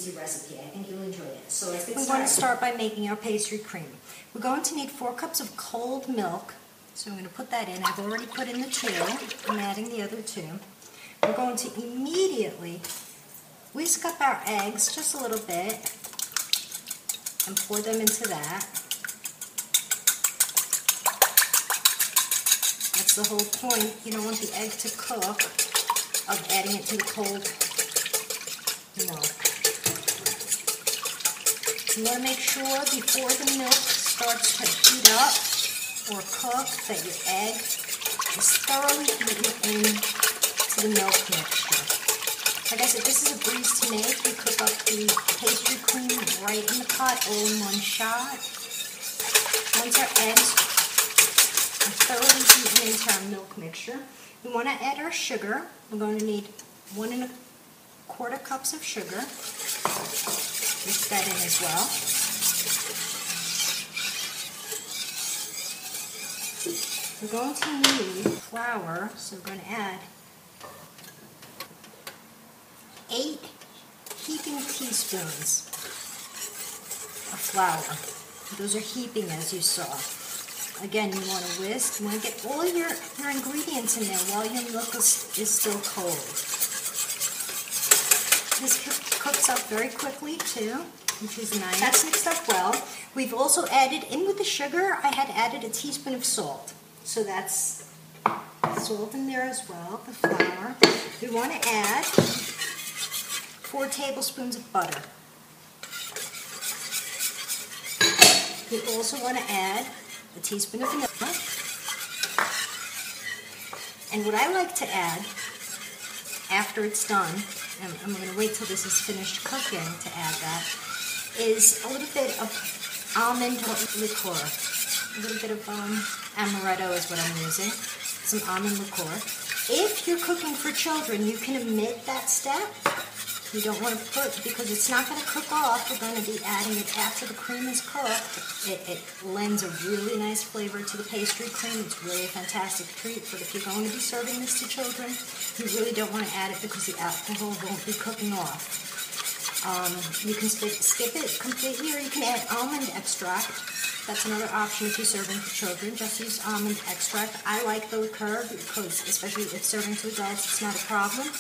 easy recipe. I think you'll enjoy it. So let's get started. We want to start by making our pastry cream. We're going to need 4 cups of cold milk. So I'm going to put that in. I've already put in the 2. I'm adding the other 2. We're going to immediately whisk up our eggs just a little bit and pour them into that. That's the whole point. You don't want the egg to cook of adding it to the cold milk. You want to make sure before the milk starts to heat up or cook that your egg is thoroughly beaten into the milk mixture. Like I said, this is a breeze to make. We cook up the pastry cream right in the pot all in one shot. Once our eggs are thoroughly beaten into our milk mixture, we want to add our sugar. We're going to need 1 1/4 cups of sugar. Mix that in as well. We're going to need flour, so we're going to add 8 heaping teaspoons of flour. Those are heaping, as you saw. Again, you want to whisk. You want to get all your ingredients in there while your milk is still cold. This cooks up very quickly too, which is nice. That's mixed up well. We've also added in with the sugar. I had added a teaspoon of salt. So that's salt in there as well, the flour. We want to add 4 tablespoons of butter. We also want to add a teaspoon of vanilla. And what I like to add after it's done, and I'm going to wait till this is finished cooking to add that, is a little bit of almond liqueur. A little bit of amaretto is what I'm using. Some almond liqueur. If you're cooking for children, you can omit that step. You don't want to put, because it's not going to cook off. We're going to be adding it after the cream is cooked. It lends a really nice flavor to the pastry cream. It's really a fantastic treat, but if you're going to be serving this to children, you really don't want to add it because the alcohol won't be cooking off. You can skip it completely, or you can add almond extract. That's another option if you're serving for children. Just use almond extract. I like the liqueur because, especially if serving to adults, it's not a problem.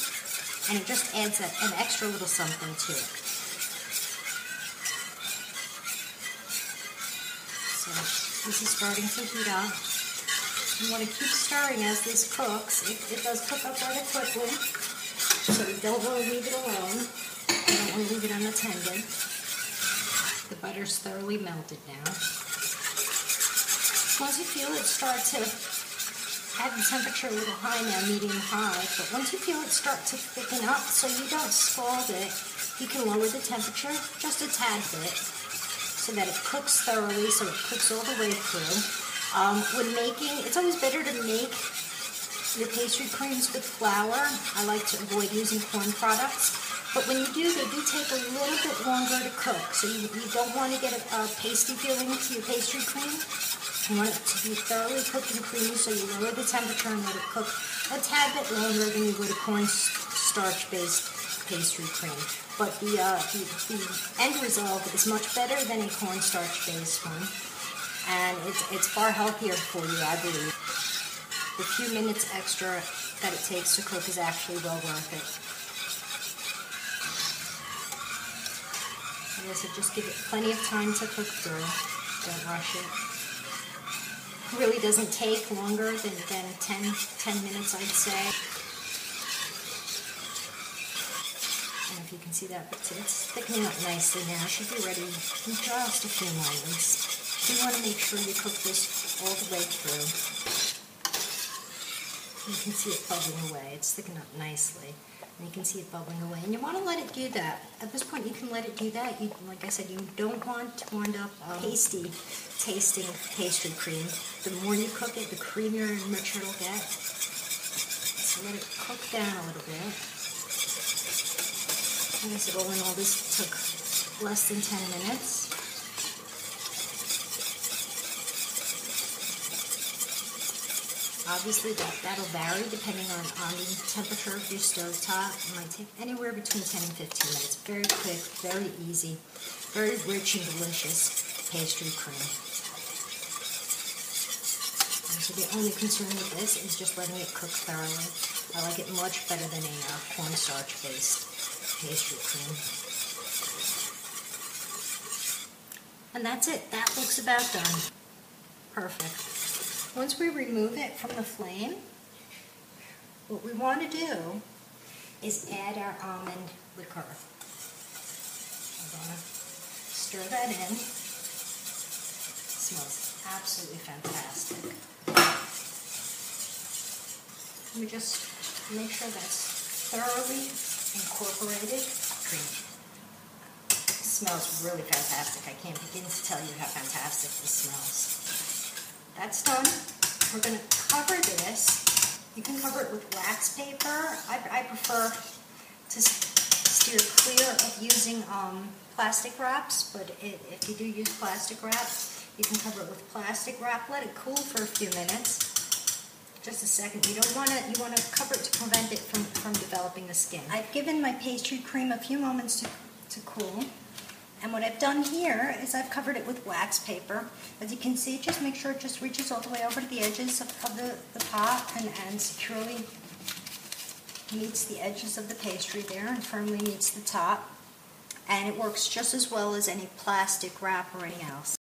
And it just adds an extra little something to it. So this is starting to heat up. You want to keep stirring as this cooks. It does cook up rather quickly, so you don't want to leave it alone. You don't want to leave it unattended. The butter's thoroughly melted now. Once you feel it start to have the temperature a little high now, medium high, but once you feel it start to thicken up so you don't scald it, you can lower the temperature just a tad bit so that it cooks thoroughly, so it cooks all the way through. When making, it's always better to make your pastry creams with flour. I like to avoid using corn products, but when you do, they do take a little bit longer to cook, so you don't want to get a pasty feeling to your pastry cream. You want it to be thoroughly cooked and creamy, so you lower the temperature and let it cook a tad bit longer than you would a cornstarch-based pastry cream. But the end result is much better than a cornstarch-based one, and it's far healthier for you, I believe. The few minutes extra that it takes to cook is actually well worth it. Like I said, just give it plenty of time to cook through. Don't rush it. Really doesn't take longer than 10 minutes, I'd say. And if you can see that, it's thickening up nicely now. It should be ready in just a few moments. You want to make sure you cook this all the way through. You can see it bubbling away. It's thickened up nicely. And you can see it bubbling away. And you want to let it do that. At this point, you can let it do that. Like I said, you don't want to wind up pasty tasting pastry cream. The more you cook it, the creamier and richer it'll get. So let it cook down a little bit. Like I said, all in all, this took less than 10 minutes. Obviously that'll vary depending on the temperature of your stove top. It might take anywhere between 10 and 15 minutes. Very quick, very easy, very rich and delicious pastry cream. And so the only concern with this is just letting it cook thoroughly. I like it much better than a cornstarch-based pastry cream. And that's it. That looks about done. Perfect. Once we remove it from the flame, what we want to do is add our almond liqueur. I'm going to stir that in. It smells absolutely fantastic. We just make sure that's thoroughly incorporated. It smells really fantastic. I can't begin to tell you how fantastic this smells. That's done. We're going to cover this. You can cover it with wax paper. I prefer to steer clear of using plastic wraps, but if you do use plastic wrap, you can cover it with plastic wrap. Let it cool for a few minutes. Just a second. You want to cover it to prevent it from developing the skin. I've given my pastry cream a few moments to cool. And what I've done here is I've covered it with wax paper. As you can see, just make sure it just reaches all the way over to the edges of the pot and securely meets the edges of the pastry there and firmly meets the top. And it works just as well as any plastic wrap or anything else.